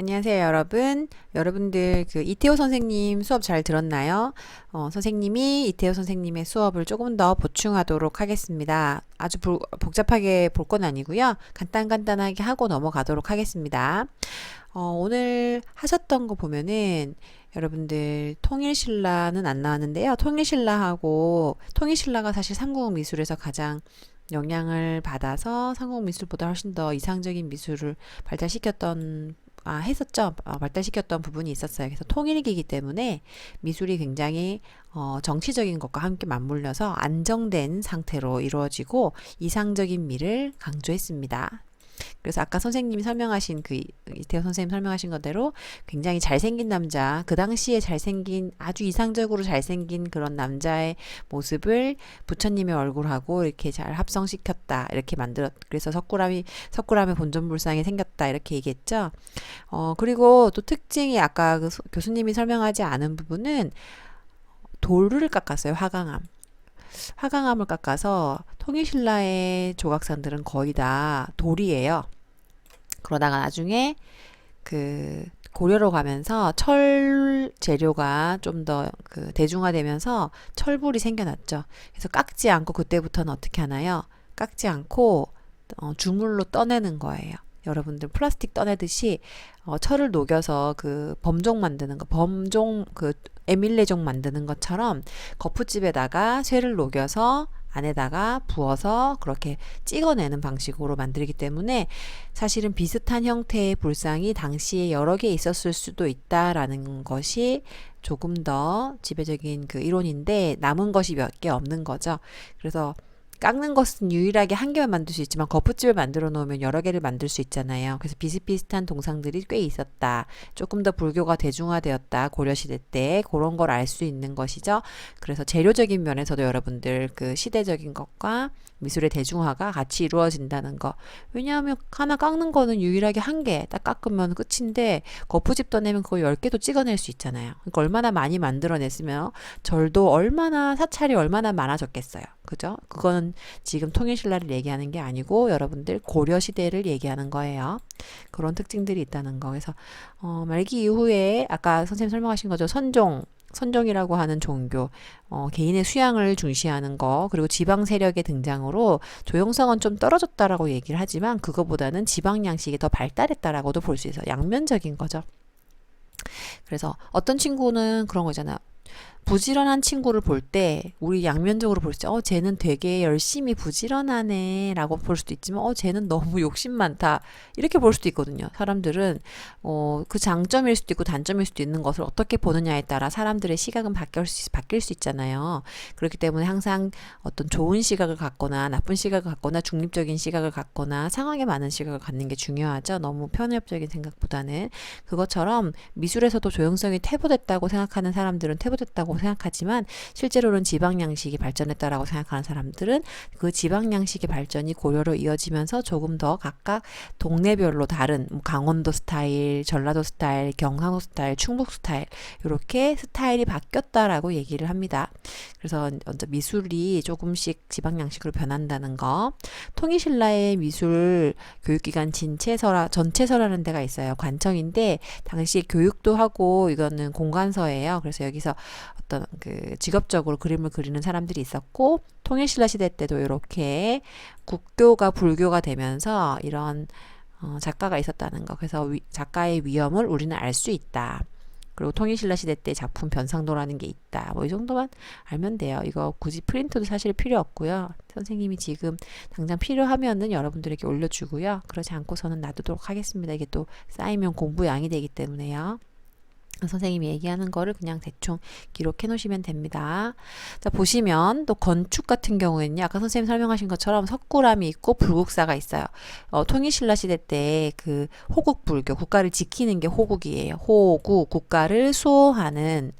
안녕하세요, 여러분. 여러분들 이태호 선생님 수업 잘 들었나요? 선생님이 이태호 선생님의 수업을 조금 더 보충하도록 하겠습니다. 아주 복잡하게 볼 건 아니고요. 간단하게 하고 넘어가도록 하겠습니다. 오늘 하셨던 거 보면은 여러분들 통일신라는 안 나왔는데요. 통일신라가 사실 삼국미술에서 가장 영향을 받아서 삼국미술보다 훨씬 더 이상적인 미술을 했었죠. 발달시켰던 부분이 있었어요. 그래서 통일기이기 때문에 미술이 굉장히 정치적인 것과 함께 맞물려서 안정된 상태로 이루어지고 이상적인 미를 강조했습니다. 그래서 아까 선생님이 설명하신 이태호 선생님 설명하신 것대로 굉장히 잘생긴 남자, 그 당시에 아주 이상적으로 잘생긴 그런 남자의 모습을 부처님의 얼굴하고 이렇게 잘 합성시켰다. 이렇게 그래서 석굴암의 본尊불상이 생겼다. 이렇게 얘기했죠. 그리고 또 특징이 아까 교수님이 설명하지 않은 부분은 돌을 깎았어요. 화강암을 깎아서 통일신라의 조각상들은 거의 다 돌이에요. 그러다가 나중에 고려로 가면서 철 재료가 좀 더 대중화되면서 철불이 생겨났죠. 그래서 깎지 않고 그때부터는 어떻게 하나요? 깎지 않고 주물로 떠내는 거예요. 여러분들 플라스틱 떠내듯이 철을 녹여서 범종 만드는 거, 에밀레종 만드는 것처럼 거푸집에다가 쇠를 녹여서 안에다가 부어서 그렇게 찍어내는 방식으로 만들기 때문에 사실은 비슷한 형태의 불상이 당시에 여러 개 있었을 수도 있다라는 것이 조금 더 지배적인 이론인데 남은 것이 몇 개 없는 거죠. 그래서 깎는 것은 유일하게 한 개만 만들 수 있지만 거푸집을 만들어 놓으면 여러 개를 만들 수 있잖아요. 그래서 비슷비슷한 동상들이 꽤 있었다. 조금 더 불교가 대중화되었다. 고려시대 때 그런 걸 알 수 있는 것이죠. 그래서 재료적인 면에서도 여러분들 시대적인 것과 미술의 대중화가 같이 이루어진다는 거. 왜냐하면 하나 깎는 거는 유일하게 한 개 딱 깎으면 끝인데 거푸집 떠내면 그거 10개도 찍어낼 수 있잖아요. 그러니까 얼마나 많이 만들어냈으면 사찰이 얼마나 많아졌겠어요. 그죠? 그거는 지금 통일신라를 얘기하는 게 아니고 여러분들 고려시대를 얘기하는 거예요. 그런 특징들이 있다는 거. 그래서 말기 이후에 아까 선생님 설명하신 거죠. 선종이라고 하는 종교, 개인의 수양을 중시하는 거, 그리고 지방 세력의 등장으로 조형성은 좀 떨어졌다라고 얘기를 하지만 그거보다는 지방 양식이 더 발달했다라고도 볼 수 있어요. 양면적인 거죠. 그래서 어떤 친구는 그런 거잖아요. 부지런한 친구를 볼 때 우리 양면적으로 볼 때 쟤는 되게 열심히 부지런하네 라고 볼 수도 있지만 쟤는 너무 욕심 많다 이렇게 볼 수도 있거든요. 사람들은 그 장점일 수도 있고 단점일 수도 있는 것을 어떻게 보느냐에 따라 사람들의 시각은 바뀔 수 있잖아요. 그렇기 때문에 항상 어떤 좋은 시각을 갖거나 나쁜 시각을 갖거나 중립적인 시각을 갖거나 상황에 맞는 시각을 갖는 게 중요하죠. 너무 편협적인 생각보다는. 그것처럼 미술에서도 조형성이 퇴보됐다고 생각하는 사람들은 퇴보됐다고 생각하지만 실제로는 지방 양식이 발전했다라고 생각하는 사람들은 그 지방 양식의 발전이 고려로 이어지면서 조금 더 각각 동네별로 다른 강원도 스타일, 전라도 스타일, 경상도 스타일, 충북 스타일 이렇게 스타일이 바뀌었다라고 얘기를 합니다. 그래서 먼저 미술이 조금씩 지방 양식으로 변한다는 거. 통일신라의 미술 교육기관 전체서라는 데가 있어요. 관청인데 당시 교육도 하고 이거는 공관서예요. 그래서 여기서 어떤 직업적으로 그림을 그리는 사람들이 있었고 통일신라 시대 때도 이렇게 국교가 불교가 되면서 이런 작가가 있었다는 거. 그래서 작가의 위엄을 우리는 알 수 있다. 그리고 통일신라 시대 때 작품 변상도라는 게 있다. 이 정도만 알면 돼요. 이거 굳이 프린트도 사실 필요 없고요. 선생님이 지금 당장 필요하면은 여러분들에게 올려주고요. 그러지 않고서는 놔두도록 하겠습니다. 이게 또 쌓이면 공부량이 되기 때문에요. 선생님이 얘기하는 거를 그냥 대충 기록해 놓으시면 됩니다. 자, 보시면 또 건축 같은 경우에는요. 아까 선생님 설명하신 것처럼 석굴암이 있고 불국사가 있어요. 통일신라 시대 때 호국불교, 국가를 지키는 게 호국이에요. 국가를 수호하는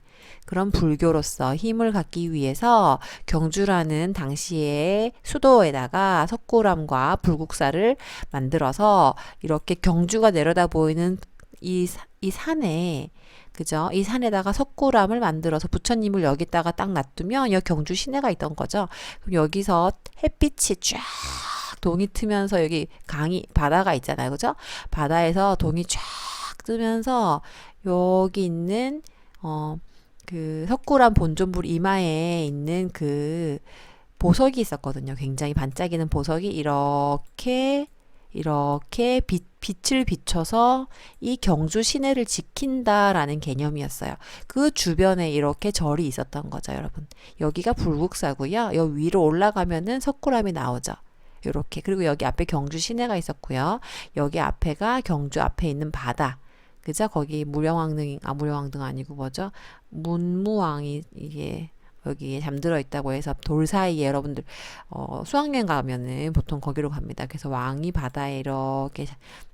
그런 불교로서 힘을 갖기 위해서 경주라는 당시의 수도에다가 석굴암과 불국사를 만들어서 이렇게 경주가 내려다 보이는 이 산에 그죠? 이 산에다가 석굴암을 만들어서 부처님을 여기다가 딱 놔두면 여기 경주 시내가 있던 거죠. 그럼 여기서 햇빛이 쫙 동이 트면서 여기 바다가 있잖아요. 그죠? 바다에서 동이 쫙 뜨면서 여기 있는 그 석굴암 본존불 이마에 있는 그 보석이 있었거든요. 굉장히 반짝이는 보석이 이렇게 빛을 비춰서 이 경주 시내를 지킨다라는 개념이었어요. 그 주변에 이렇게 절이 있었던 거죠, 여러분. 여기가 불국사고요. 여기 위로 올라가면은 석굴암이 나오죠. 이렇게. 그리고 여기 앞에 경주 시내가 있었고요. 여기 앞에가 경주 앞에 있는 바다. 그죠? 거기 무령왕등 아니고 뭐죠? 문무왕이 이게 여기에 잠들어 있다고 해서 돌 사이에 여러분들 수학여행 가면은 보통 거기로 갑니다. 그래서 왕이 바다에 이렇게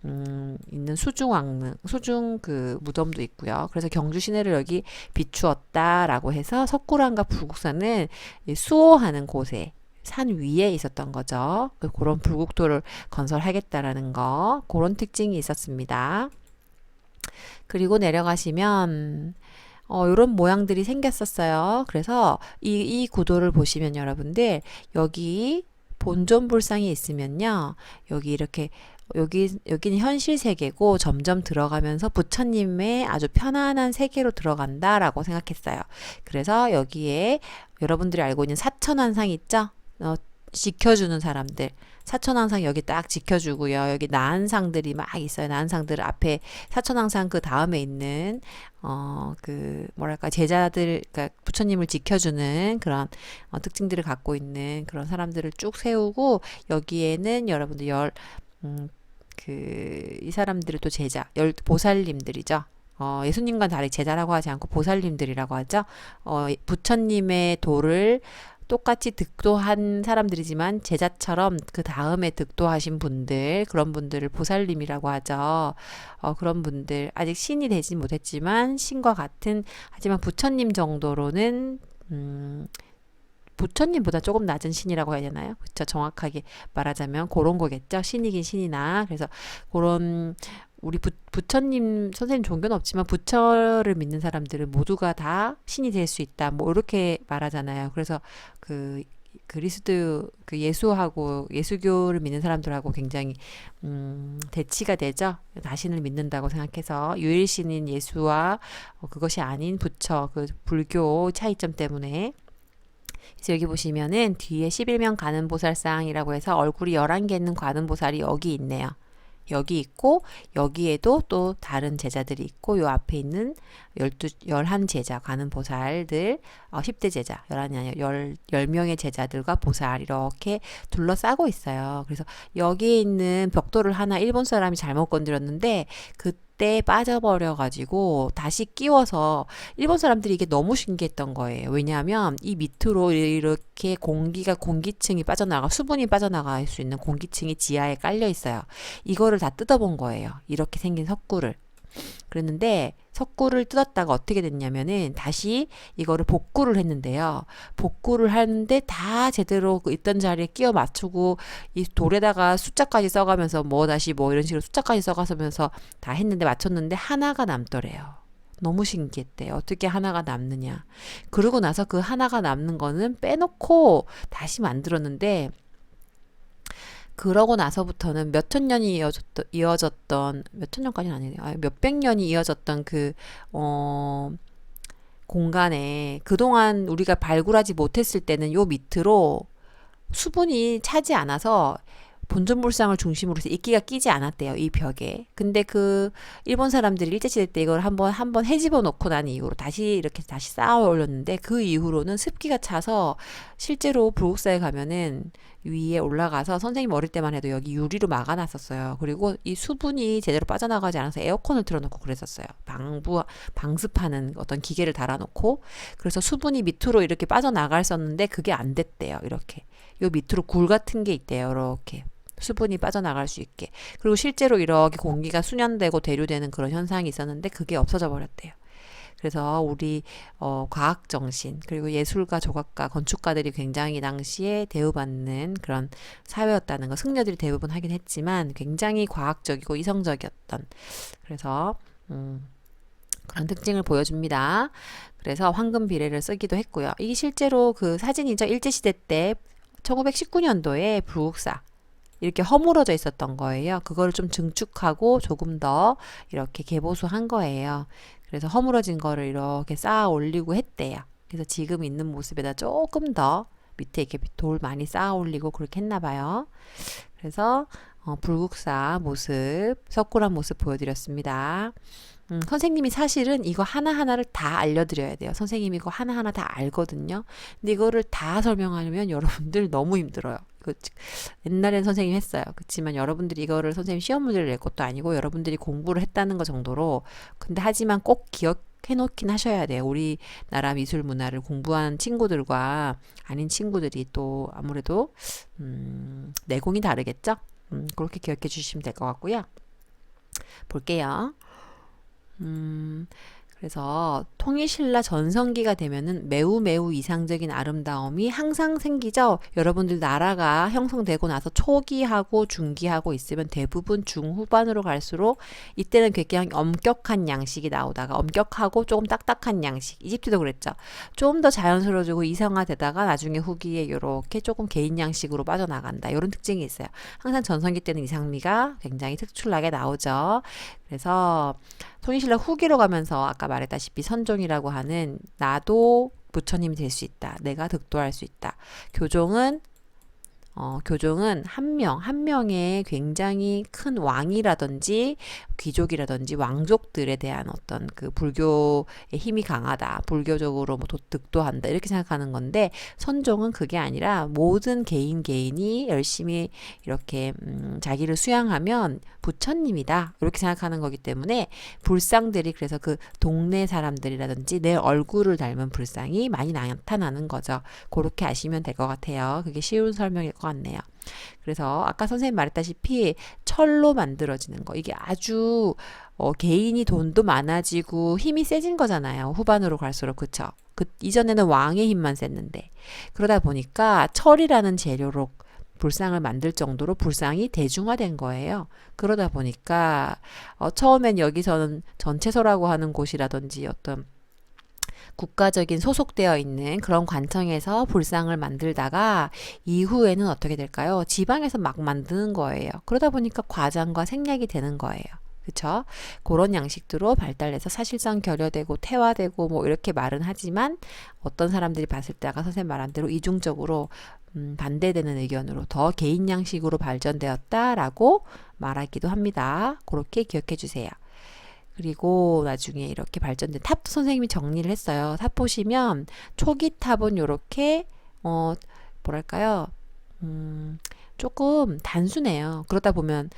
있는 수중 그 무덤도 있고요. 그래서 경주 시내를 여기 비추었다라고 해서 석굴암과 불국사는 수호하는 곳에 산 위에 있었던 거죠. 그런 불국토를 건설하겠다라는 거, 그런 특징이 있었습니다. 그리고 내려가시면 요런 모양들이 생겼었어요. 그래서 이 구도를 보시면 여러분들 여기 본존불상이 있으면요. 여기 이렇게 여기는 현실 세계고 점점 들어가면서 부처님의 아주 편안한 세계로 들어간다라고 생각했어요. 그래서 여기에 여러분들이 알고 있는 사천왕상 있죠? 지켜주는 사람들. 사천왕상 여기 딱 지켜주고요. 여기 나한상들이 막 있어요. 나한상들 앞에 사천왕상 그 다음에 있는 그 뭐랄까 제자들, 그러니까 부처님을 지켜주는 그런 특징들을 갖고 있는 그런 사람들을 쭉 세우고 여기에는 여러분들 이 사람들이 또 제자, 보살님들이죠. 예수님과 다르게 제자라고 하지 않고 보살님들이라고 하죠. 부처님의 도를 똑같이 득도한 사람들이지만 제자처럼 그 다음에 득도하신 분들, 그런 분들을 보살님이라고 하죠. 그런 분들, 아직 신이 되진 못했지만 신과 같은, 하지만 부처님 정도로는 부처님보다 조금 낮은 신이라고 해야 되나요? 그쵸? 정확하게 말하자면 그런 거겠죠. 신이긴 신이나. 그래서 그런 우리 부처님 선생님 종교는 없지만 부처를 믿는 사람들은 모두가 다 신이 될 수 있다. 뭐 이렇게 말하잖아요. 그래서 그 그리스도 그 예수하고 예수교를 믿는 사람들하고 굉장히 대치가 되죠. 자신을 믿는다고 생각해서 유일신인 예수와 그것이 아닌 부처, 그 불교 차이점 때문에. 그래서 여기 보시면은 뒤에 11명 가는보살상이라고 해서 얼굴이 11개 있는 가는보살이 여기 있네요. 여기 있고 여기에도 또 다른 제자들이 있고 요 앞에 있는 11제자 가는보살들 10대 제자 11이 아니라 10명의 제자들과 보살 이렇게 둘러싸고 있어요. 그래서 여기에 있는 벽돌을 하나 일본 사람이 잘못 건드렸는데 그때 빠져버려 가지고 다시 끼워서 일본 사람들이 이게 너무 신기했던 거예요. 왜냐하면 이 밑으로 이렇게 공기층이 빠져나가 수분이 빠져나갈 수 있는 공기층이 지하에 깔려 있어요. 이거를 다 뜯어본 거예요. 이렇게 생긴 석굴을. 그랬는데 석굴을 뜯었다가 어떻게 됐냐면은 다시 이거를 복구를 했는데요. 복구를 하는데 다 제대로 있던 자리에 끼워 맞추고 이 돌에다가 숫자까지 써가면서 뭐 다시 뭐 이런 식으로 숫자까지 써가면서 다 했는데 맞췄는데 하나가 남더래요. 너무 신기했대. 어떻게 하나가 남느냐. 그러고 나서 그 하나가 남는 거는 빼놓고 다시 만들었는데 그러고 나서부터는 몇천 년이 이어졌던 몇천 년까지는 아니에요. 몇백 년이 이어졌던 그 공간에 그동안 우리가 발굴하지 못했을 때는 요 밑으로 수분이 차지 않아서 본전불상을 중심으로 해서 이끼가 끼지 않았대요. 이 벽에. 근데 그 일본 사람들이 일제시대 때 이걸 한번 헤집어 놓고 난 이후로 다시 쌓아 올렸는데 그 이후로는 습기가 차서 실제로 불국사에 가면은 위에 올라가서 선생님 어릴 때만 해도 여기 유리로 막아놨었어요. 그리고 이 수분이 제대로 빠져나가지 않아서 에어컨을 틀어놓고 그랬었어요. 방습하는 어떤 기계를 달아놓고 그래서 수분이 밑으로 이렇게 빠져나갔었는데 그게 안 됐대요. 이렇게 요 밑으로 굴 같은 게 있대요. 이렇게 수분이 빠져나갈 수 있게. 그리고 실제로 이렇게 공기가 순환되고 대류되는 그런 현상이 있었는데 그게 없어져 버렸대요. 그래서 우리 과학 정신 그리고 예술가, 조각가, 건축가들이 굉장히 당시에 대우받는 그런 사회였다는 거 승려들이 대부분 하긴 했지만 굉장히 과학적이고 이성적이었던 그래서 그런 특징을 보여줍니다. 그래서 황금 비례를 쓰기도 했고요. 이게 실제로 그 사진이죠. 일제시대 때 1919년도에 불국사 이렇게 허물어져 있었던 거예요. 그거를 좀 증축하고 조금 더 이렇게 개보수한 거예요. 그래서 허물어진 거를 이렇게 쌓아 올리고 했대요. 그래서 지금 있는 모습에다 조금 더 밑에 이렇게 돌 많이 쌓아 올리고 그렇게 했나 봐요. 그래서 불국사 모습, 석굴암 모습 보여드렸습니다. 선생님이 사실은 이거 하나하나를 다 알려드려야 돼요. 선생님이 이거 하나하나 다 알거든요. 근데 이거를 다 설명하려면 여러분들 너무 힘들어요. 옛날엔 선생님이 했어요. 그렇지만 여러분들이 이거를 선생님 시험 문제를 낼 것도 아니고 여러분들이 공부를 했다는 거 정도로 근데 하지만 꼭 기억해 놓긴 하셔야 돼요. 우리나라 미술 문화를 공부하는 친구들과 아닌 친구들이 또 아무래도 내공이 다르겠죠? 그렇게 기억해 주시면 될 것 같고요. 볼게요. 그래서 통일신라 전성기가 되면은 매우 매우 이상적인 아름다움이 항상 생기죠. 여러분들 나라가 형성되고 나서 초기하고 중기하고 있으면 대부분 중후반으로 갈수록 이때는 굉장히 엄격한 양식이 나오다가 엄격하고 조금 딱딱한 양식. 이집트도 그랬죠. 좀 더 자연스러워지고 이성화되다가 나중에 후기에 이렇게 조금 개인 양식으로 빠져나간다. 이런 특징이 있어요. 항상 전성기 때는 이상미가 굉장히 특출나게 나오죠. 그래서 통일신라 후기로 가면서 아까 말했다시피 선종이라고 하는 나도 부처님이 될 수 있다. 내가 득도할 수 있다. 교종은 한 명의 굉장히 큰 왕이라든지 귀족이라든지 왕족들에 대한 어떤 그 불교의 힘이 강하다. 불교적으로 뭐 득도한다. 이렇게 생각하는 건데 선종은 그게 아니라 모든 개인이 열심히 이렇게 자기를 수양하면 부처님이다. 이렇게 생각하는 거기 때문에 불상들이 그래서 그 동네 사람들이라든지 내 얼굴을 닮은 불상이 많이 나타나는 거죠. 그렇게 아시면 될 것 같아요. 그게 쉬운 설명일 것 같네요. 그래서 아까 선생님 말했다시피 철로 만들어지는 거 이게 아주 개인이 돈도 많아지고 힘이 세진 거잖아요. 후반으로 갈수록 그쵸? 이전에는 왕의 힘만 셌는데 그러다 보니까 철이라는 재료로 불상을 만들 정도로 불상이 대중화된 거예요. 그러다 보니까 처음엔 여기서는 전체소라고 하는 곳이라든지 어떤 국가적인 소속되어 있는 그런 관청에서 불상을 만들다가 이후에는 어떻게 될까요? 지방에서 막 만드는 거예요. 그러다 보니까 과장과 생략이 되는 거예요. 그쵸? 그런 양식들로 발달해서 사실상 결여되고 태화되고 뭐 이렇게 말은 하지만 어떤 사람들이 봤을 때 아까 선생님 말한 대로 이중적으로 반대되는 의견으로 더 개인 양식으로 발전되었다라고 말하기도 합니다. 그렇게 기억해 주세요. 그리고 나중에 이렇게 발전된 탑도 선생님이 정리를 했어요. 탑 보시면 초기 탑은 이렇게 뭐랄까요? 조금 단순해요. 그러다 보면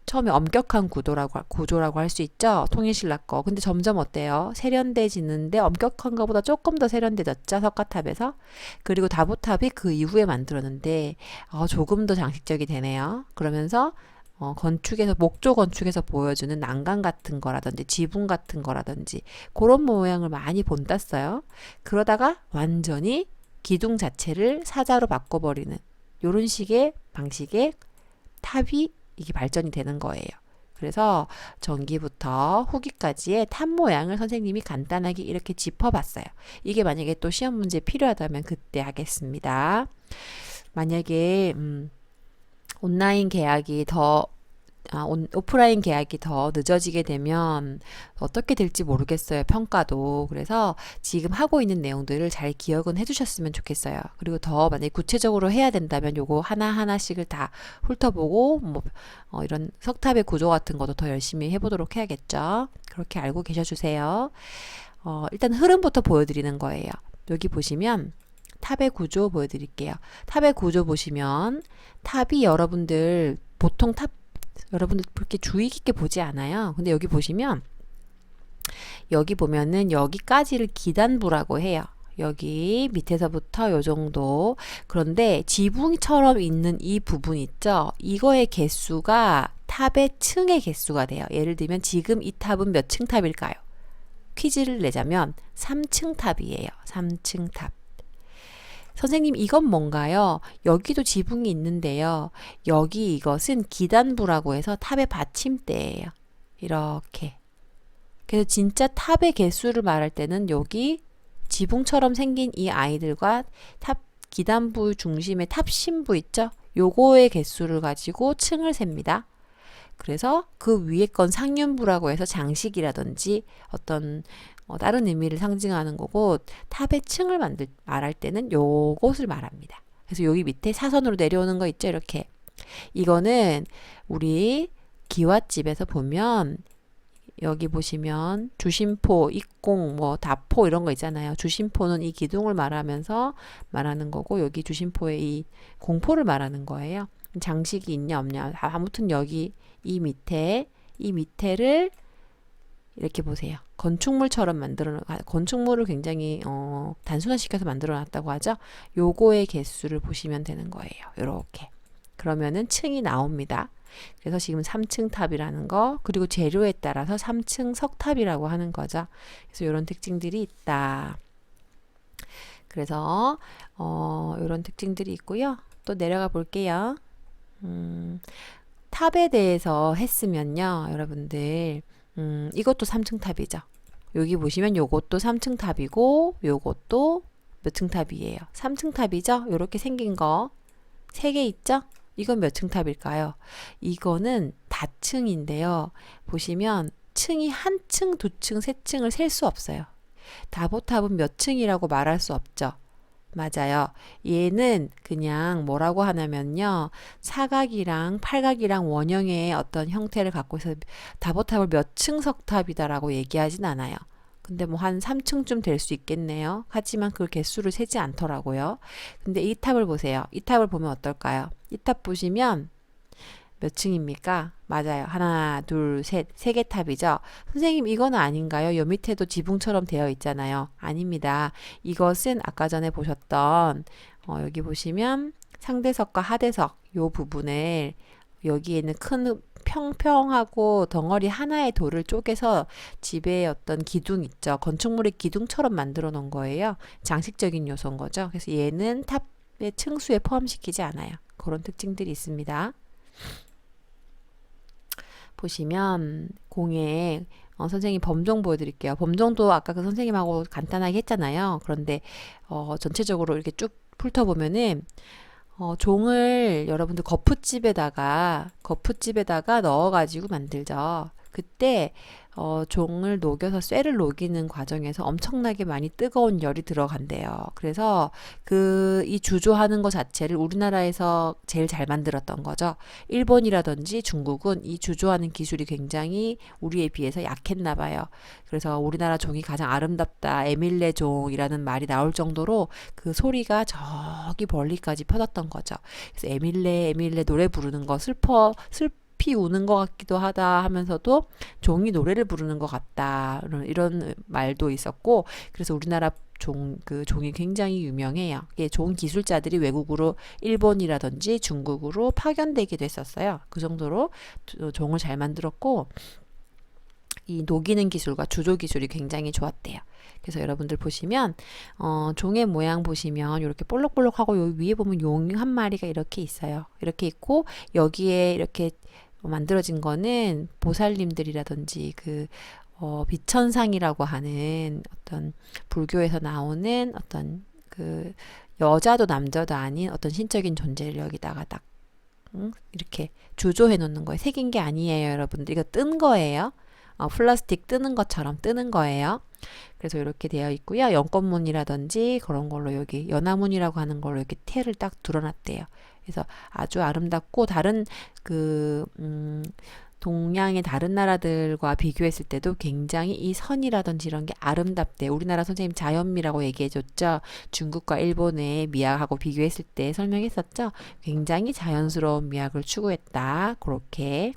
처음에 엄격한 구조라고 할 수 있죠. 통일신라 거. 근데 점점 어때요? 세련돼지는데 엄격한 것보다 조금 더 세련돼졌죠. 석가탑에서. 그리고 다보탑이 그 이후에 만들었는데 조금 더 장식적이 되네요. 그러면서 목조 건축에서 보여주는 난간 같은 거라든지 지붕 같은 거라든지 그런 모양을 많이 본땄어요. 그러다가 완전히 기둥 자체를 사자로 바꿔버리는 이런 식의 방식의 탑이 이게 발전이 되는 거예요. 그래서 전기부터 후기까지의 탑 모양을 선생님이 간단하게 이렇게 짚어봤어요. 이게 만약에 또 시험 문제 필요하다면 그때 하겠습니다. 만약에 온라인 계약이 오프라인 계약이 더 늦어지게 되면 어떻게 될지 모르겠어요. 평가도. 그래서 지금 하고 있는 내용들을 잘 기억은 해두셨으면 좋겠어요. 그리고 더 만약에 구체적으로 해야 된다면 요거 하나하나씩을 다 훑어보고 이런 석탑의 구조 같은 것도 더 열심히 해보도록 해야겠죠. 그렇게 알고 계셔주세요. 일단 흐름부터 보여드리는 거예요. 여기 보시면 탑의 구조 보여드릴게요. 탑의 구조 보시면 탑이 여러분들 보통 여러분들 그렇게 주의 깊게 보지 않아요. 근데 여기 보시면 여기 보면은 여기까지를 기단부라고 해요. 여기 밑에서부터 요 정도. 그런데 지붕처럼 있는 이 부분 있죠? 이거의 개수가 탑의 층의 개수가 돼요. 예를 들면 지금 이 탑은 몇 층 탑일까요? 퀴즈를 내자면 3층 탑이에요. 3층 탑. 선생님 이건 뭔가요? 여기도 지붕이 있는데요. 여기 이것은 기단부라고 해서 탑의 받침대예요. 이렇게. 그래서 진짜 탑의 개수를 말할 때는 여기 지붕처럼 생긴 이 아이들과 기단부 중심의 탑신부 있죠? 요거의 개수를 가지고 층을 셉니다. 그래서 그 위에 건 상륜부라고 해서 장식이라든지 어떤 다른 의미를 상징하는 거고, 탑의 층을 말할 때는 요것을 말합니다. 그래서 여기 밑에 사선으로 내려오는 거 있죠, 이렇게. 이거는 우리 기와집에서 보면 여기 보시면 주심포, 입공, 뭐 다포 이런 거 있잖아요. 주심포는 이 기둥을 말하면서 말하는 거고, 여기 주심포의 이 공포를 말하는 거예요. 장식이 있냐 없냐. 아무튼 여기 이 밑에를 이렇게 보세요. 건축물처럼 건축물을 굉장히 단순화시켜서 만들어 놨다고 하죠. 요거의 개수를 보시면 되는 거예요. 요렇게. 그러면은 층이 나옵니다. 그래서 지금 3층 탑이라는 거, 그리고 재료에 따라서 3층 석탑이라고 하는 거죠. 그래서 이런 특징들이 있다. 그래서 이런 특징들이 있고요. 또 내려가 볼게요. 탑에 대해서 했으면요, 여러분들, 이것도 3층 탑이죠. 여기 보시면 요것도 3층 탑이고, 요것도 몇 층 탑이에요? 3층 탑이죠? 요렇게 생긴 거 3개 있죠? 이건 몇 층 탑일까요? 이거는 다층인데요. 보시면 층이 한 층, 두 층, 세 층을 셀 수 없어요. 다보탑은 몇 층이라고 말할 수 없죠. 맞아요. 얘는 그냥 뭐라고 하냐면요. 사각이랑 팔각이랑 원형의 어떤 형태를 갖고 있어서 다보탑을 몇 층 석탑이다라고 얘기하진 않아요. 근데 뭐 한 3층쯤 될 수 있겠네요. 하지만 그 개수를 세지 않더라고요. 근데 이 탑을 보세요. 이 탑을 보면 어떨까요? 이 탑 보시면 몇 층입니까? 맞아요. 하나, 둘, 셋, 3개 탑이죠. 선생님, 이거는 아닌가요? 요 밑에도 지붕처럼 되어 있잖아요. 아닙니다. 이것은 아까 전에 보셨던 여기 보시면 상대석과 하대석 요 부분을 여기에는 큰 평평하고 덩어리 하나의 돌을 쪼개서 집에 어떤 기둥 있죠. 건축물의 기둥처럼 만들어 놓은 거예요. 장식적인 요소인 거죠. 그래서 얘는 탑의 층수에 포함시키지 않아요. 그런 특징들이 있습니다. 보시면 공에 선생님 범종 보여드릴게요. 범종도 아까 그 선생님하고 간단하게 했잖아요. 그런데 전체적으로 이렇게 쭉 훑어보면은 종을 여러분들 거푸집에다가 넣어가지고 만들죠. 그때 종을 녹여서 쇠를 녹이는 과정에서 엄청나게 많이 뜨거운 열이 들어간대요. 그래서 이 주조하는 것 자체를 우리나라에서 제일 잘 만들었던 거죠. 일본이라든지 중국은 이 주조하는 기술이 굉장히 우리에 비해서 약했나 봐요. 그래서 우리나라 종이 가장 아름답다, 에밀레 종이라는 말이 나올 정도로 그 소리가 저기 멀리까지 퍼졌던 거죠. 그래서 에밀레 노래 부르는 거 슬피 우는 것 같기도 하다 하면서도 종이 노래를 부르는 것 같다 이런 말도 있었고, 그래서 우리나라 종이 굉장히 유명해요. 이게 종 기술자들이 외국으로 일본이라든지 중국으로 파견되기도 했었어요. 그 정도로 종을 잘 만들었고, 이 녹이는 기술과 주조 기술이 굉장히 좋았대요. 그래서 여러분들 보시면 종의 모양 보시면 이렇게 볼록볼록하고 요 위에 보면 용 한 마리가 이렇게 있어요. 이렇게 있고 여기에 이렇게 만들어진 거는 보살님들이라든지 비천상이라고 하는 어떤 불교에서 나오는 어떤 여자도 남자도 아닌 어떤 신적인 존재를 여기다가 딱 이렇게 주조해 놓는 거예요. 새긴 게 아니에요, 여러분들. 이거 뜬 거예요. 플라스틱 뜨는 것처럼 뜨는 거예요. 그래서 이렇게 되어 있고요. 연꽃문이라든지 그런 걸로 여기 연화문이라고 하는 걸로 이렇게 태를 딱 드러났대요. 그래서 아주 아름답고 다른 동양의 다른 나라들과 비교했을 때도 굉장히 이 선이라든지 이런 게 아름답대. 우리나라 선생님 자연미라고 얘기해줬죠. 중국과 일본의 미학하고 비교했을 때 설명했었죠. 굉장히 자연스러운 미학을 추구했다. 그렇게.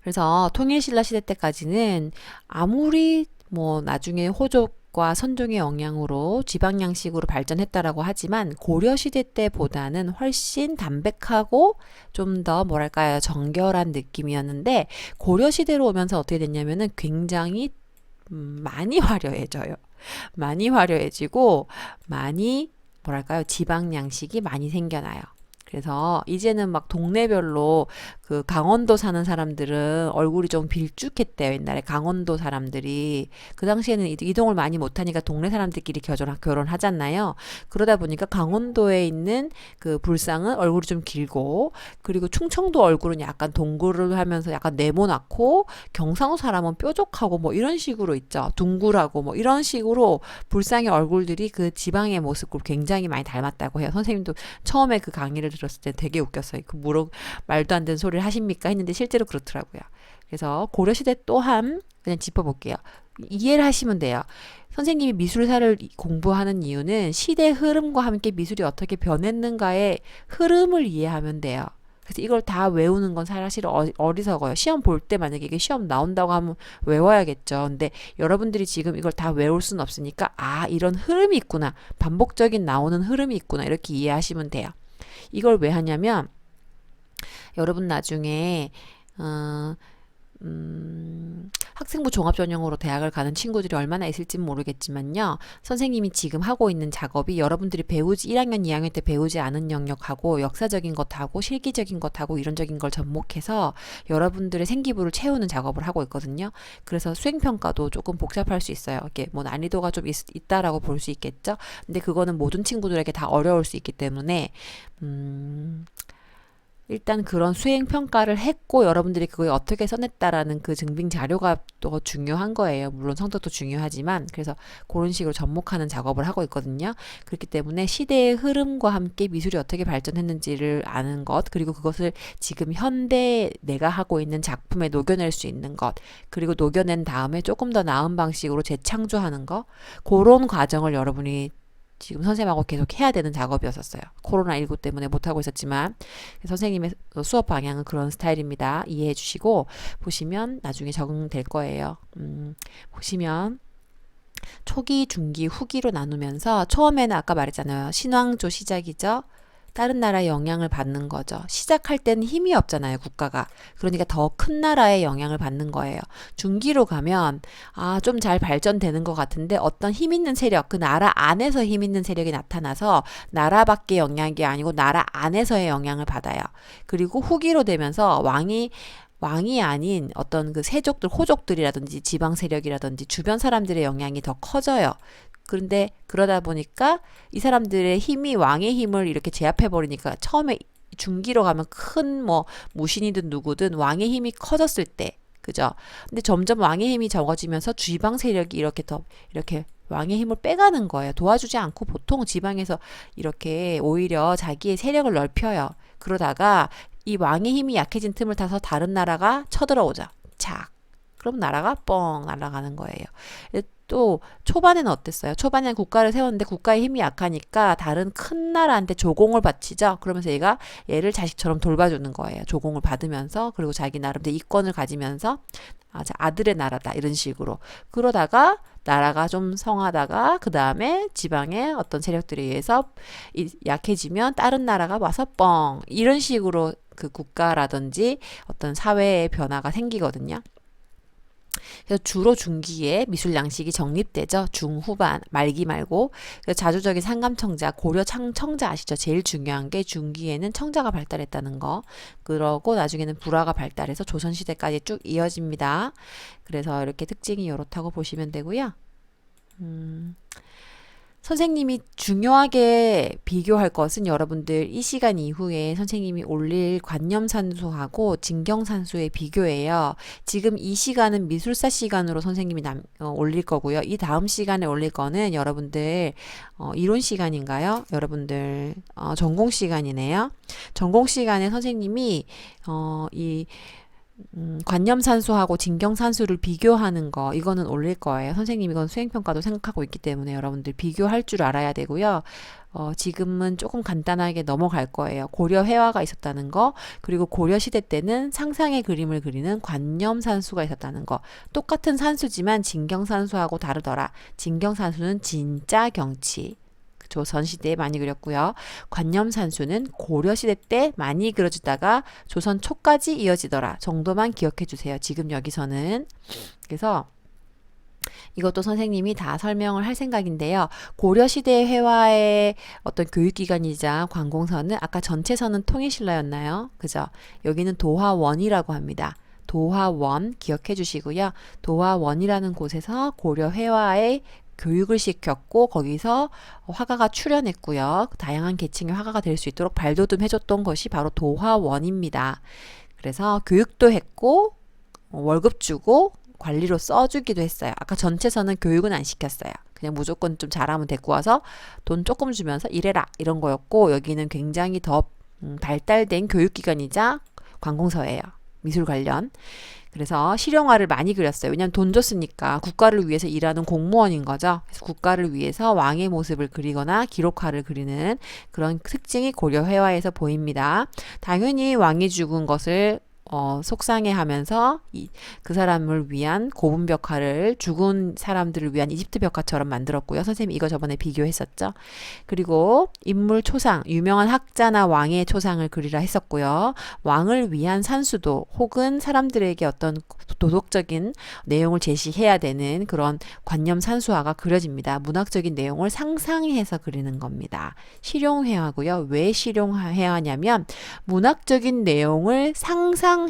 그래서 통일신라 시대 때까지는 아무리 뭐 나중에 호족과 선종의 영향으로 지방양식으로 발전했다라고 하지만 고려시대 때보다는 훨씬 담백하고 좀 더 뭐랄까요, 정결한 느낌이었는데, 고려시대로 오면서 어떻게 됐냐면은 굉장히 많이 화려해져요. 많이 화려해지고 많이 뭐랄까요, 지방양식이 많이 생겨나요. 그래서 이제는 막 동네별로 그 강원도 사는 사람들은 얼굴이 좀 길쭉했대요. 옛날에 강원도 사람들이. 그 당시에는 이동을 많이 못하니까 동네 사람들끼리 결혼하잖아요. 그러다 보니까 강원도에 있는 그 불상은 얼굴이 좀 길고, 그리고 충청도 얼굴은 약간 동굴을 하면서 약간 네모나고, 경상도 사람은 뾰족하고 뭐 이런 식으로 있죠. 둥글하고 뭐 이런 식으로 불상의 얼굴들이 그 지방의 모습과 굉장히 많이 닮았다고 해요. 선생님도 처음에 그 강의를 들었을 때 되게 웃겼어요. 말도 안 되는 소리를 하십니까? 했는데 실제로 그렇더라고요. 그래서 고려시대 또한 그냥 짚어볼게요. 이해를 하시면 돼요. 선생님이 미술사를 공부하는 이유는 시대 흐름과 함께 미술이 어떻게 변했는가의 흐름을 이해하면 돼요. 그래서 이걸 다 외우는 건 사실 어리석어요. 시험 볼 때 만약에 이게 시험 나온다고 하면 외워야겠죠. 근데 여러분들이 지금 이걸 다 외울 수는 없으니까, 아, 이런 흐름이 있구나. 반복적인 나오는 흐름이 있구나. 이렇게 이해하시면 돼요. 이걸 왜 하냐면, 여러분 나중에 학생부 종합전형으로 대학을 가는 친구들이 얼마나 있을지는 모르겠지만요. 선생님이 지금 하고 있는 작업이 여러분들이 1학년, 2학년 때 배우지 않은 영역하고 역사적인 것하고 실기적인 것하고 이론적인 걸 접목해서 여러분들의 생기부를 채우는 작업을 하고 있거든요. 그래서 수행평가도 조금 복잡할 수 있어요. 이게 뭐 난이도가 좀 있다라고 볼 수 있겠죠. 근데 그거는 모든 친구들에게 다 어려울 수 있기 때문에 일단 그런 수행 평가를 했고 여러분들이 그거에 어떻게 써냈다라는 그 증빙 자료가 또 중요한 거예요. 물론 성적도 중요하지만, 그래서 그런 식으로 접목하는 작업을 하고 있거든요. 그렇기 때문에 시대의 흐름과 함께 미술이 어떻게 발전했는지를 아는 것, 그리고 그것을 지금 현대 내가 하고 있는 작품에 녹여낼 수 있는 것, 그리고 녹여낸 다음에 조금 더 나은 방식으로 재창조하는 것, 그런 과정을 여러분이 지금 선생님하고 계속 해야 되는 작업이었었어요. 코로나19 때문에 못하고 있었지만 선생님의 수업 방향은 그런 스타일입니다. 이해해 주시고 보시면 나중에 적응될 거예요. 보시면 초기, 중기, 후기로 나누면서 처음에는 아까 말했잖아요. 신왕조 시작이죠. 다른 나라의 영향을 받는 거죠. 시작할 때는 힘이 없잖아요, 국가가. 그러니까 더 큰 나라의 영향을 받는 거예요. 중기로 가면 좀 잘 발전되는 것 같은데 어떤 힘 있는 세력, 그 나라 안에서 힘 있는 세력이 나타나서 나라 밖의 영향이 아니고 나라 안에서의 영향을 받아요. 그리고 후기로 되면서 왕이 아닌 어떤 그 세족들, 호족들이라든지 지방 세력이라든지 주변 사람들의 영향이 더 커져요. 그런데 그러다 보니까 이 사람들의 힘이 왕의 힘을 이렇게 제압해 버리니까 처음에 중기로 가면 큰 뭐 무신이든 누구든 왕의 힘이 커졌을 때, 그죠? 근데 점점 왕의 힘이 적어지면서 지방 세력이 이렇게 왕의 힘을 빼가는 거예요. 도와주지 않고 보통 지방에서 이렇게 오히려 자기의 세력을 넓혀요. 그러다가 이 왕의 힘이 약해진 틈을 타서 다른 나라가 쳐들어오죠. 착. 그럼 나라가 뻥 날아가는 거예요. 또 초반에는 어땠어요? 초반에는 국가를 세웠는데 국가의 힘이 약하니까 다른 큰 나라한테 조공을 바치죠. 그러면서 얘를 자식처럼 돌봐주는 거예요. 조공을 받으면서, 그리고 자기 나름대로 이권을 가지면서 아들의 나라다 이런 식으로. 그러다가 나라가 좀 성하다가 그 다음에 지방의 어떤 세력들에 의해서 약해지면 다른 나라가 와서 뻥 이런 식으로 그 국가라든지 어떤 사회의 변화가 생기거든요. 그래서 주로 중기에 미술 양식이 정립되죠. 중후반, 말기 말고. 그래서 자주적인 상감청자, 고려 청자 아시죠? 제일 중요한 게 중기에는 청자가 발달했다는 거. 그러고 나중에는 불화가 발달해서 조선시대까지 쭉 이어집니다. 그래서 이렇게 특징이 이렇다고 보시면 되고요. 선생님이 중요하게 비교할 것은 여러분들 이 시간 이후에 선생님이 올릴 관념산수하고 진경산수의 비교예요. 지금 이 시간은 미술사 시간으로 선생님이 올릴 거고요. 이 다음 시간에 올릴 거는 여러분들 이론 시간인가요? 여러분들 전공 시간이네요. 전공 시간에 선생님이 이 관념산수하고 진경산수를 비교하는 거, 이거는 올릴 거예요. 선생님 이건 수행평가도 생각하고 있기 때문에 여러분들 비교할 줄 알아야 되고요. 지금은 조금 간단하게 넘어갈 거예요. 고려 회화가 있었다는 거, 그리고 고려 시대 때는 상상의 그림을 그리는 관념산수가 있었다는 거. 똑같은 산수지만 진경산수하고 다르더라. 진경산수는 진짜 경치. 조선시대에 많이 그렸고요. 관념산수는 고려시대 때 많이 그려지다가 조선 초까지 이어지더라 정도만 기억해 주세요. 지금 여기서는. 그래서 이것도 선생님이 다 설명을 할 생각인데요. 고려시대 회화의 어떤 교육기관이자 관공서는 아까 전체서는 통일신라였나요? 그죠? 여기는 도화원이라고 합니다. 도화원 기억해 주시고요. 도화원이라는 곳에서 고려 회화의 교육을 시켰고 거기서 화가가 출연했고요. 다양한 계층의 화가가 될 수 있도록 발돋움 해줬던 것이 바로 도화원입니다. 그래서 교육도 했고 월급 주고 관리로 써주기도 했어요. 아까 전체서는 교육은 안 시켰어요. 그냥 무조건 좀 잘하면 데리고 와서 돈 조금 주면서 일해라 이런 거였고 여기는 굉장히 더 발달된 교육기관이자 관공서예요. 미술 관련. 그래서 실용화를 많이 그렸어요. 왜냐하면 돈 줬으니까 국가를 위해서 일하는 공무원인 거죠. 그래서 국가를 위해서 왕의 모습을 그리거나 기록화를 그리는 그런 특징이 고려 회화에서 보입니다. 당연히 왕이 죽은 것을 속상해하면서 그 사람을 위한 고분 벽화를 죽은 사람들을 위한 이집트 벽화처럼 만들었고요. 선생님이 이거 저번에 비교했었죠. 그리고 인물 초상, 유명한 학자나 왕의 초상을 그리라 했었고요. 왕을 위한 산수도 혹은 사람들에게 어떤 도덕적인 내용을 제시해야 되는 그런 관념 산수화가 그려집니다. 문학적인 내용을 상상해서 그리는 겁니다. 실용회화고요. 왜 실용회화냐면 문학적인 내용을 상상해서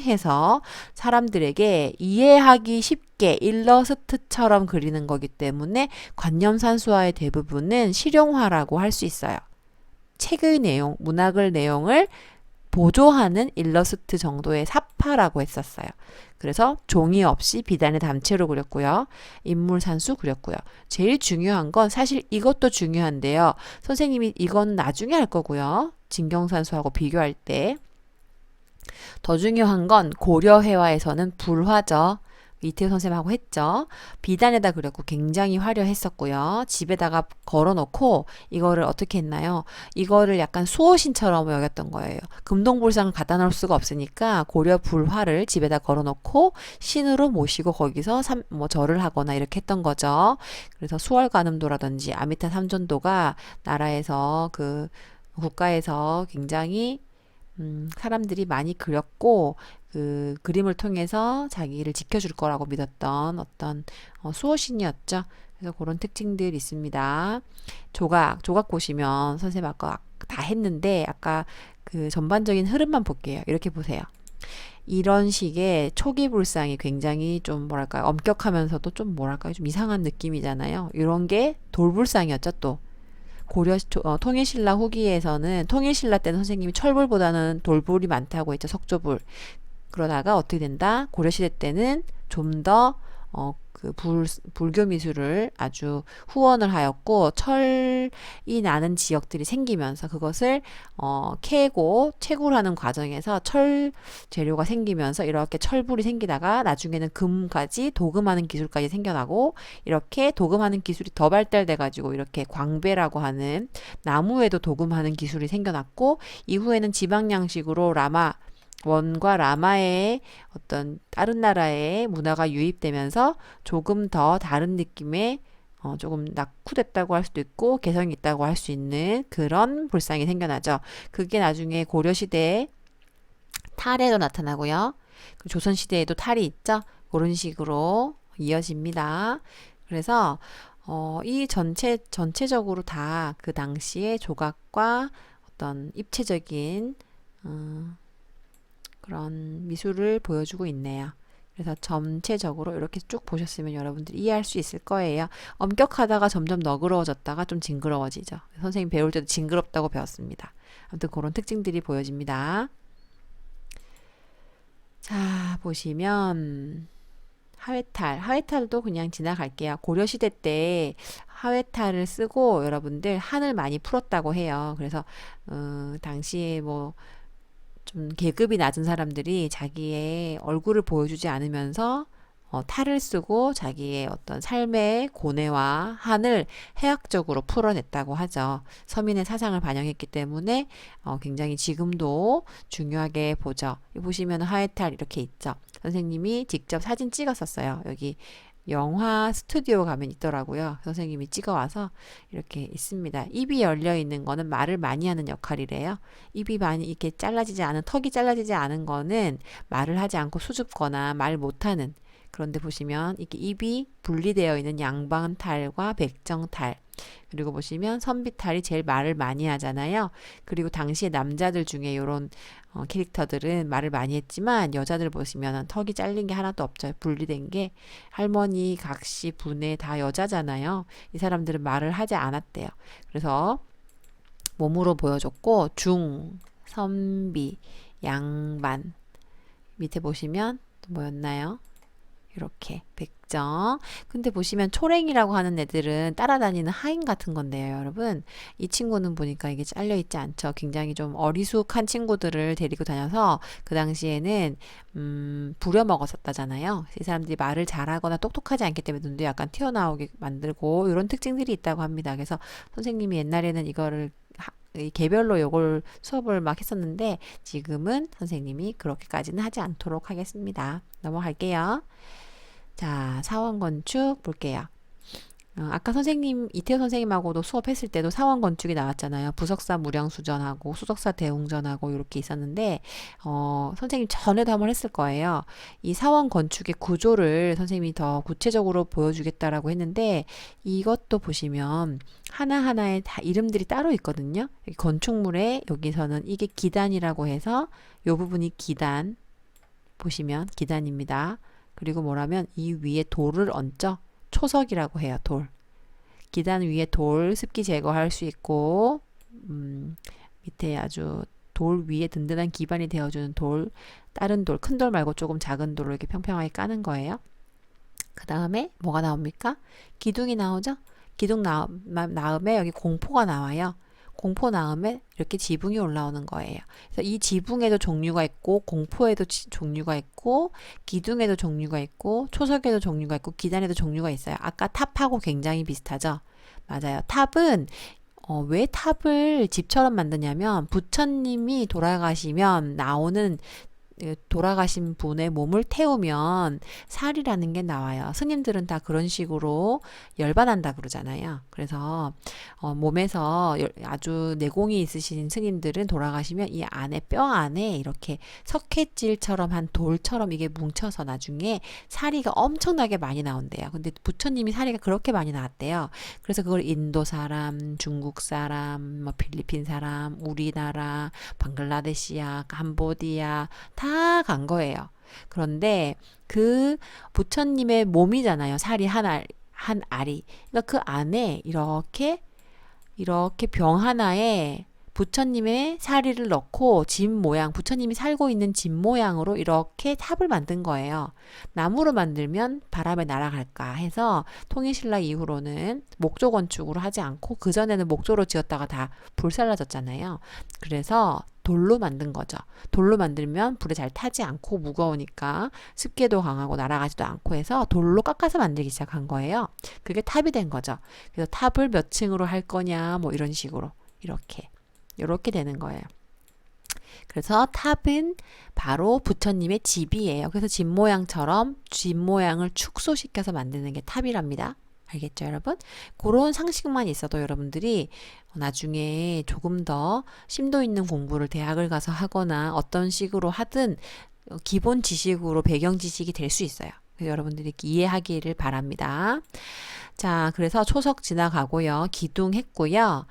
사람들에게 이해하기 쉽게 일러스트처럼 그리는 거기 때문에 관념산수화의 대부분은 실용화라고 할 수 있어요. 책의 내용, 문학의 내용을 보조하는 일러스트 정도의 사파라고 했었어요. 그래서 종이 없이 비단의 담채로 그렸고요. 인물 산수 그렸고요. 제일 중요한 건 사실 이것도 중요한데요. 선생님이 이건 나중에 할 거고요. 진경산수하고 비교할 때. 더 중요한 건 고려회화에서는 불화죠. 이태우 선생님하고 했죠. 비단에다 그렸고 굉장히 화려했었고요. 집에다가 걸어놓고 이거를 어떻게 했나요? 이거를 약간 수호신처럼 여겼던 거예요. 금동불상을 갖다 놓을 수가 없으니까 고려 불화를 집에다 걸어놓고 신으로 모시고 거기서 절을 하거나 이렇게 했던 거죠. 그래서 수월관음도라든지 아미타 삼전도가 나라에서 그 국가에서 굉장히 사람들이 많이 그렸고 그 그림을 통해서 자기를 지켜줄 거라고 믿었던 어떤 수호신이었죠. 그래서 그런 특징들이 있습니다. 조각 보시면 선생님 아까 다 했는데 아까 그 전반적인 흐름만 볼게요. 이렇게 보세요. 이런 식의 초기 불상이 굉장히 좀 뭐랄까요 엄격하면서도 좀 뭐랄까요 좀 이상한 느낌이잖아요. 이런 게 돌불상이었죠 또. 통일신라 후기에서는 통일신라 때는 선생님이 철불보다는 돌불이 많다고 했죠. 석조불. 그러다가 어떻게 된다? 고려시대 때는 좀 더 불교 미술을 아주 후원을 하였고 철이 나는 지역들이 생기면서 그것을 캐고 채굴하는 과정에서 철 재료가 생기면서 이렇게 철불이 생기다가 나중에는 금까지 도금하는 기술까지 생겨나고 이렇게 도금하는 기술이 더 발달돼 가지고 이렇게 광배라고 하는 나무에도 도금하는 기술이 생겨났고 이후에는 지방 양식으로 원과 라마의 어떤 다른 나라의 문화가 유입되면서 조금 더 다른 느낌의 조금 낙후됐다고 할 수도 있고 개성이 있다고 할 수 있는 그런 불상이 생겨나죠. 그게 나중에 고려시대에 탈에도 나타나고요. 조선시대에도 탈이 있죠. 그런 식으로 이어집니다. 그래서 이 전체적으로 다 그 당시의 조각과 어떤 입체적인 그런 미술을 보여주고 있네요. 그래서 전체적으로 이렇게 쭉 보셨으면 여러분들이 이해할 수 있을 거예요. 엄격하다가 점점 너그러워졌다가 좀 징그러워지죠. 선생님 배울 때도 징그럽다고 배웠습니다. 아무튼 그런 특징들이 보여집니다. 자, 보시면 하회탈도 그냥 지나갈게요. 고려시대 때 하회탈을 쓰고 여러분들 한을 많이 풀었다고 해요. 그래서 당시에 좀 계급이 낮은 사람들이 자기의 얼굴을 보여주지 않으면서 탈을 쓰고 자기의 어떤 삶의 고뇌와 한을 해학적으로 풀어냈다고 하죠. 서민의 사상을 반영했기 때문에 굉장히 지금도 중요하게 보죠. 보시면 하회탈 이렇게 있죠. 선생님이 직접 사진 찍었었어요. 여기 영화 스튜디오 가면 있더라고요. 선생님이 찍어와서 이렇게 있습니다. 입이 열려 있는 거는 말을 많이 하는 역할이래요. 입이 많이 이렇게 턱이 잘라지지 않은 거는 말을 하지 않고 수줍거나 말 못하는 그런데 보시면 이렇게 입이 분리되어 있는 양반탈과 백정탈, 그리고 보시면 선비탈이 제일 말을 많이 하잖아요. 그리고 당시에 남자들 중에 이런 캐릭터들은 말을 많이 했지만 여자들 보시면 턱이 잘린 게 하나도 없죠. 분리된 게. 할머니, 각시, 분해 다 여자잖아요. 이 사람들은 말을 하지 않았대요. 그래서 몸으로 보여줬고 중, 선비, 양반, 밑에 보시면 뭐였나요? 이렇게 백정. 근데 보시면 초랭이라고 하는 애들은 따라다니는 하인 같은 건데요, 여러분. 이 친구는 보니까 이게 잘려 있지 않죠. 굉장히 좀 어리숙한 친구들을 데리고 다녀서 그 당시에는 부려먹었었다잖아요. 이 사람들이 말을 잘하거나 똑똑하지 않기 때문에 눈도 약간 튀어나오게 만들고 이런 특징들이 있다고 합니다. 그래서 선생님이 옛날에는 이거를 이 개별로 요걸 수업을 막 했었는데 지금은 선생님이 그렇게까지는 하지 않도록 하겠습니다. 넘어갈게요. 자, 사원건축 볼게요. 아까 선생님, 이태호 선생님하고도 수업했을 때도 사원건축이 나왔잖아요. 부석사 무량수전하고 수석사 대웅전하고 이렇게 있었는데, 선생님 전에도 한번 했을 거예요. 이 사원건축의 구조를 선생님이 더 구체적으로 보여주겠다라고 했는데, 이것도 보시면 하나하나에 다 이름들이 따로 있거든요. 여기 건축물에 여기서는 이게 기단이라고 해서 요 부분이 기단, 보시면 기단입니다. 그리고 뭐라면 이 위에 돌을 얹죠. 초석이라고 해요. 돌. 기단 위에 돌 습기 제거할 수 있고 밑에 아주 돌 위에 든든한 기반이 되어주는 돌, 다른 돌, 큰 돌 말고 조금 작은 돌을 이렇게 평평하게 까는 거예요. 그 다음에 뭐가 나옵니까? 기둥이 나오죠? 기둥 나음에 여기 공포가 나와요. 공포 나음에 이렇게 지붕이 올라오는 거예요. 그래서 이 지붕에도 종류가 있고 공포에도 종류가 있고 기둥에도 종류가 있고 초석에도 종류가 있고 기단에도 종류가 있어요. 아까 탑하고 굉장히 비슷하죠? 맞아요. 탑은 왜 탑을 집처럼 만드냐면 부처님이 돌아가시면 나오는 돌아가신 분의 몸을 태우면 살이라는 게 나와요. 스님들은 다 그런 식으로 열반한다 그러잖아요. 그래서 몸에서 아주 내공이 있으신 스님들은 돌아가시면 이 안에 뼈 안에 이렇게 석회질처럼 한 돌처럼 이게 뭉쳐서 나중에 사리가 엄청나게 많이 나온대요. 근데 부처님이 사리가 그렇게 많이 나왔대요. 그래서 그걸 인도 사람, 중국 사람, 뭐 필리핀 사람, 우리나라, 방글라데시아, 캄보디아 다 간 거예요. 그런데 그 부처님의 몸이잖아요. 살이 한 알이. 그러니까 그 안에 이렇게 병 하나에 부처님의 사리를 넣고 집 모양, 부처님이 살고 있는 집 모양으로 이렇게 탑을 만든 거예요. 나무로 만들면 바람에 날아갈까 해서 통일신라 이후로는 목조 건축으로 하지 않고 그전에는 목조로 지었다가 다 불살라졌잖아요. 그래서 돌로 만든 거죠. 돌로 만들면 불에 잘 타지 않고 무거우니까 습기도 강하고 날아가지도 않고 해서 돌로 깎아서 만들기 시작한 거예요. 그게 탑이 된 거죠. 그래서 탑을 몇 층으로 할 거냐 뭐 이런 식으로 이렇게 되는 거예요. 그래서 탑은 바로 부처님의 집이에요. 그래서 집 모양처럼 집 모양을 축소시켜서 만드는 게 탑이랍니다. 알겠죠, 여러분? 그런 상식만 있어도 여러분들이 나중에 조금 더 심도 있는 공부를 대학을 가서 하거나 어떤 식으로 하든 기본 지식으로 배경 지식이 될 수 있어요. 그래서 여러분들이 이해하기를 바랍니다. 자, 그래서 초석 지나가고요. 기둥 했고요.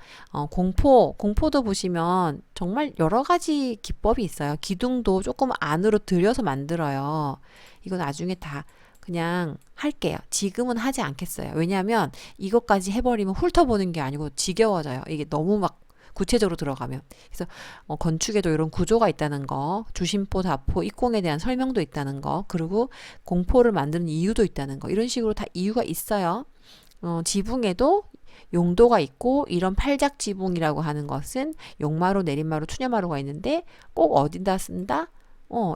공포도 보시면 정말 여러 가지 기법이 있어요. 기둥도 조금 안으로 들여서 만들어요. 이거 나중에 다 그냥 할게요. 지금은 하지 않겠어요. 왜냐하면 이것까지 해버리면 훑어보는 게 아니고 지겨워져요. 이게 너무 막 구체적으로 들어가면. 그래서 건축에도 이런 구조가 있다는 거, 주심포, 다포, 입공에 대한 설명도 있다는 거, 그리고 공포를 만드는 이유도 있다는 거, 이런 식으로 다 이유가 있어요. 지붕에도 용도가 있고 이런 팔작 지붕이라고 하는 것은 용마루, 내림마루, 추녀마루가 있는데 꼭 어디다 쓴다?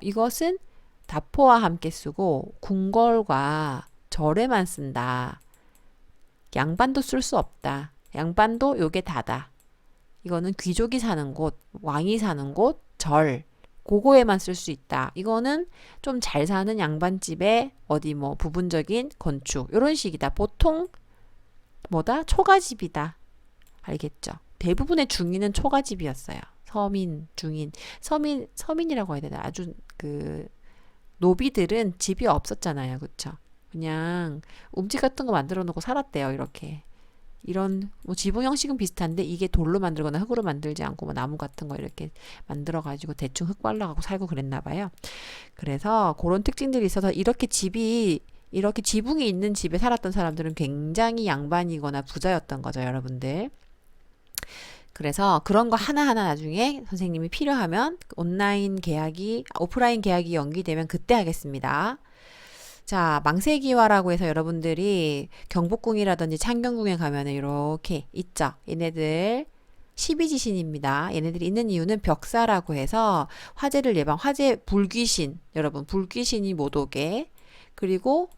이것은 다포와 함께 쓰고 궁궐과 절에만 쓴다. 양반도 쓸 수 없다. 양반도 요게 다다. 이거는 귀족이 사는 곳, 왕이 사는 곳, 절, 그거에만 쓸 수 있다. 이거는 좀 잘 사는 양반집의 어디 뭐 부분적인 건축 이런 식이다. 보통 뭐다? 초가집이다. 알겠죠? 대부분의 중인은 초가집이었어요. 서민, 중인, 서민이라고 해야 되나? 아주 그 노비들은 집이 없었잖아요. 그쵸? 그냥 움집 같은 거 만들어 놓고 살았대요. 이렇게. 이런 뭐 지붕 형식은 비슷한데 이게 돌로 만들거나 흙으로 만들지 않고 뭐 나무 같은 거 이렇게 만들어 가지고 대충 흙 발라갖고 살고 그랬나 봐요. 그래서 그런 특징들이 있어서 이렇게 지붕이 있는 집에 살았던 사람들은 굉장히 양반이거나 부자였던 거죠, 여러분들. 그래서 그런 거 하나하나 나중에 선생님이 필요하면 오프라인 계약이 연기되면 그때 하겠습니다. 자, 망세기와라고 해서 여러분들이 경복궁이라든지 창경궁에 가면은 이렇게 있죠. 얘네들 12지신입니다. 얘네들이 있는 이유는 벽사라고 해서 화재 불귀신, 여러분, 불귀신이 못 오게, 그리고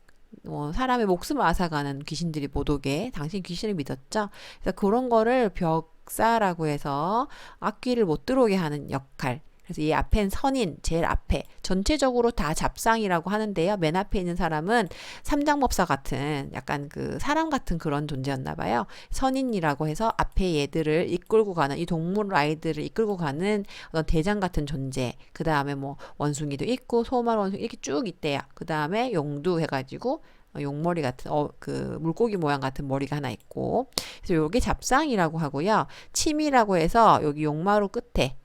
사람의 목숨을 앗아가는 귀신들이 못 오게, 당신 귀신을 믿었죠? 그래서 그런 거를 벽사라고 해서 악귀를 못 들어오게 하는 역할. 그래서 이 앞엔 선인, 제일 앞에. 전체적으로 다 잡상이라고 하는데요. 맨 앞에 있는 사람은 삼장법사 같은 약간 그 사람 같은 그런 존재였나 봐요. 선인이라고 해서 앞에 얘들을 이끌고 가는, 이 동물 아이들을 이끌고 가는 어떤 대장 같은 존재. 그 다음에 뭐 원숭이도 있고 소말 원숭이 이렇게 쭉 있대요. 그 다음에 용두 해가지고 용머리 같은 그 물고기 모양 같은 머리가 하나 있고. 그래서 요게 잡상이라고 하고요. 침이라고 해서 여기 용마루 끝에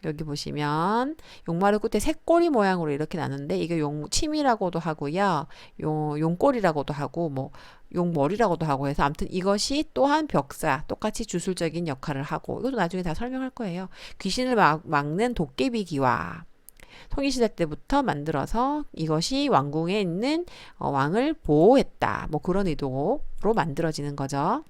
여기 보시면 용마루 끝에 새꼬리 모양으로 이렇게 나는데 이게 침이라고도 하고요. 용꼬리라고도 하고 뭐 용머리라고도 하고 해서 아무튼 이것이 또한 벽사 똑같이 주술적인 역할을 하고 이것도 나중에 다 설명할 거예요. 귀신을 막는 도깨비 기와 통일시대 때부터 만들어서 이것이 왕궁에 있는 왕을 보호했다. 뭐 그런 의도로 만들어지는 거죠.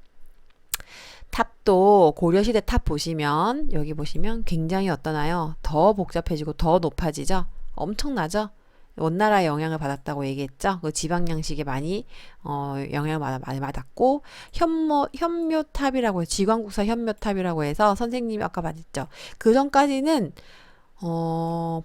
탑도 고려시대 탑 보시면 여기 보시면 굉장히 어떠나요? 더 복잡해지고 더 높아지죠? 엄청나죠? 원나라의 영향을 받았다고 얘기했죠? 그 지방 양식에 많이 영향을 많이 받았고 현묘탑이라고 해서 지광국사 현묘탑이라고 해서 선생님이 아까 말했죠? 그 전까지는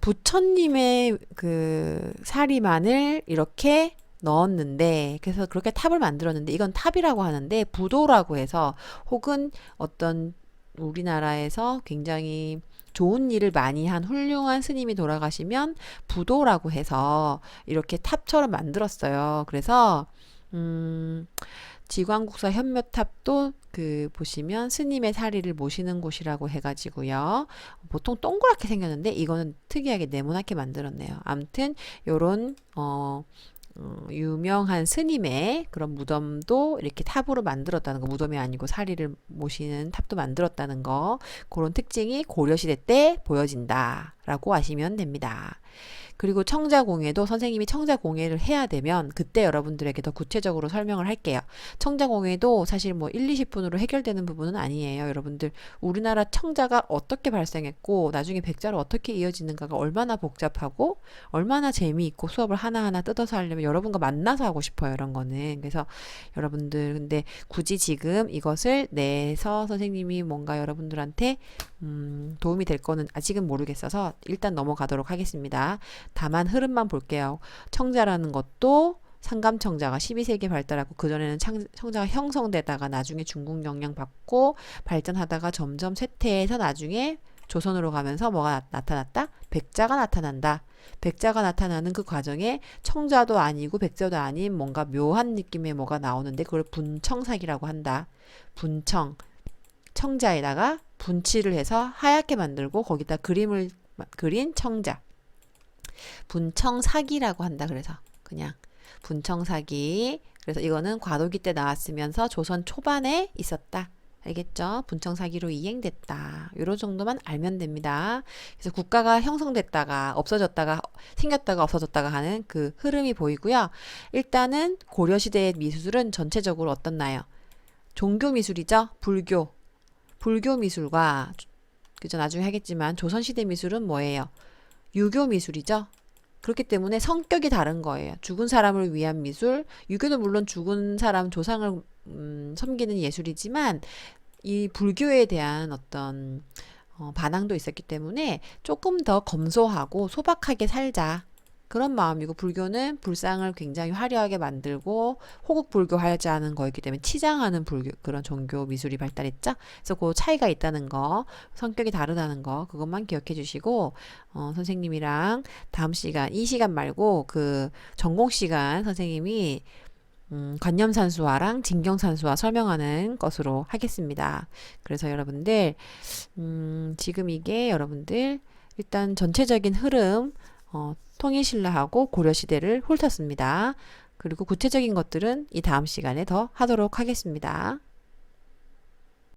부처님의 그 사리만을 이렇게 넣었는데 그래서 그렇게 탑을 만들었는데 이건 탑이라고 하는데 부도라고 해서 혹은 어떤 우리나라에서 굉장히 좋은 일을 많이 한 훌륭한 스님이 돌아가시면 부도라고 해서 이렇게 탑처럼 만들었어요. 그래서 지광국사 현묘탑도 그 보시면 스님의 사리를 모시는 곳이라고 해가지고요. 보통 동그랗게 생겼는데 이거는 특이하게 네모나게 만들었네요. 아무튼 요런 유명한 스님의 그런 무덤도 이렇게 탑으로 만들었다는 거, 무덤이 아니고 사리를 모시는 탑도 만들었다는 거, 그런 특징이 고려시대 때 보여진다라고 아시면 됩니다. 그리고 청자공예도 선생님이 청자공예를 해야 되면 그때 여러분들에게 더 구체적으로 설명을 할게요. 청자공예도 사실 뭐 1, 20분으로 해결되는 부분은 아니에요. 여러분들 우리나라 청자가 어떻게 발생했고 나중에 백자로 어떻게 이어지는가가 얼마나 복잡하고 얼마나 재미있고 수업을 하나하나 뜯어서 하려면 여러분과 만나서 하고 싶어요. 이런 거는. 그래서 여러분들 근데 굳이 지금 이것을 내서 선생님이 뭔가 여러분들한테 도움이 될 거는 아직은 모르겠어서 일단 넘어가도록 하겠습니다. 다만 흐름만 볼게요. 청자라는 것도 상감청자가 12세기에 발달하고 그전에는 청자가 형성되다가 나중에 중국 영향 받고 발전하다가 점점 쇠퇴해서 나중에 조선으로 가면서 뭐가 나타났다? 백자가 나타난다. 백자가 나타나는 그 과정에 청자도 아니고 백자도 아닌 뭔가 묘한 느낌의 뭐가 나오는데 그걸 분청사기라고 한다. 분청. 청자에다가 분칠을 해서 하얗게 만들고 거기다 그림을 그린 청자. 분청사기라고 한다. 그래서 그냥 분청사기. 그래서 이거는 과도기 때 나왔으면서 조선 초반에 있었다. 알겠죠? 분청사기로 이행됐다. 이런 정도만 알면 됩니다. 그래서 국가가 형성됐다가 없어졌다가 생겼다가 없어졌다가 하는 그 흐름이 보이고요. 일단은 고려시대의 미술은 전체적으로 어떻나요? 종교 미술이죠? 불교 미술과 그죠? 나중에 하겠지만 조선시대 미술은 뭐예요? 유교 미술이죠. 그렇기 때문에 성격이 다른 거예요. 죽은 사람을 위한 미술, 유교도 물론 죽은 사람 조상을 섬기는 예술이지만 이 불교에 대한 어떤 반항도 있었기 때문에 조금 더 검소하고 소박하게 살자. 그런 마음이고 불교는 불상을 굉장히 화려하게 만들고 호국 불교화하는 거였기 때문에 치장하는 불교 그런 종교 미술이 발달했죠. 그래서 그 차이가 있다는 거, 성격이 다르다는 거 그것만 기억해 주시고 선생님이랑 다음 시간 이 시간 말고 그 전공 시간 선생님이 관념산수화랑 진경산수화 설명하는 것으로 하겠습니다. 그래서 여러분들 지금 이게 여러분들 일단 전체적인 흐름 통일신라하고 고려시대를 훑었습니다. 그리고 구체적인 것들은 이 다음 시간에 더 하도록 하겠습니다.